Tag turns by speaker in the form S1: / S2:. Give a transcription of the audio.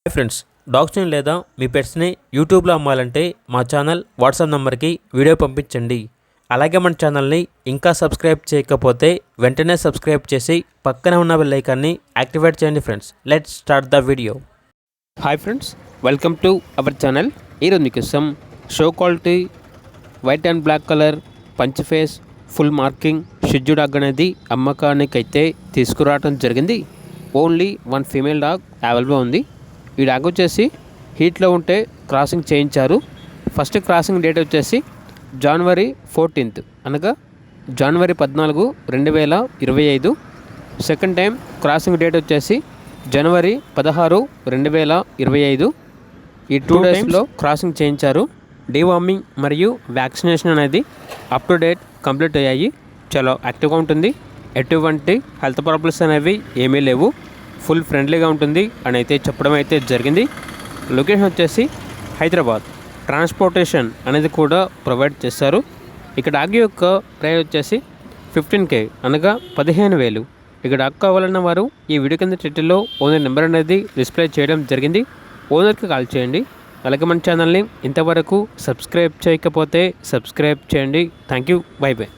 S1: Hi friends, డాగ్స్ని లేదా మీ పెట్స్ని యూట్యూబ్లో అమ్మాలంటే మా ఛానల్ వాట్సాప్ నెంబర్కి వీడియో పంపించండి. అలాగే మన ఛానల్ని ఇంకా సబ్స్క్రైబ్ చేయకపోతే వెంటనే సబ్స్క్రైబ్ చేసి పక్కనే ఉన్న బెల్ ఐకాన్ని యాక్టివేట్ చేయండి. Friends, let's start the video. Hi friends, welcome to our channel. ఈరోజు మీకోసం show quality white and black colour punch face full marking shih tzu dog అనేది అమ్మకానికైతే తీసుకురావడం జరిగింది. Only one female dog available ఉంది. ఈ డాగ్ వచ్చేసి హీట్లో ఉంటే క్రాసింగ్ చేయించారు. ఫస్ట్ క్రాసింగ్ డేట్ వచ్చేసి జనవరి 14th, అనగా జనవరి 14, 2025. సెకండ్ టైం క్రాసింగ్ డేట్ వచ్చేసి జనవరి 16, 2025. ఈ 2 డేస్లో క్రాసింగ్ చేయించారు. డీవార్మింగ్ మరియు వ్యాక్సినేషన్ అనేది అప్ టు డేట్ కంప్లీట్ అయ్యాయి. చాలా యాక్టివ్గా ఉంటుంది. ఎటువంటి హెల్త్ ప్రాబ్లమ్స్ అనేవి ఏమీ లేవు. ఫుల్ ఫ్రెండ్లీగా ఉంటుంది అని అయితే చెప్పడం అయితే జరిగింది. లొకేషన్ వచ్చేసి హైదరాబాద్. ట్రాన్స్పోర్టేషన్ అనేది కూడా ప్రొవైడ్ చేస్తారు. ఇక డాగ్ యొక్క ప్రైస్ వచ్చేసి 15K, అనగా 15,000. ఇక డాగ్ కావాలన్న వారు ఈ వీడియో కింద టైటిల్లో ఓనర్ నెంబర్ అనేది డిస్ప్లే చేయడం జరిగింది. ఓనర్కి కాల్ చేయండి. అలాగే మన ఛానల్ని ఇంతవరకు సబ్స్క్రైబ్ చేయకపోతే సబ్స్క్రైబ్ చేయండి. Thank you. By by.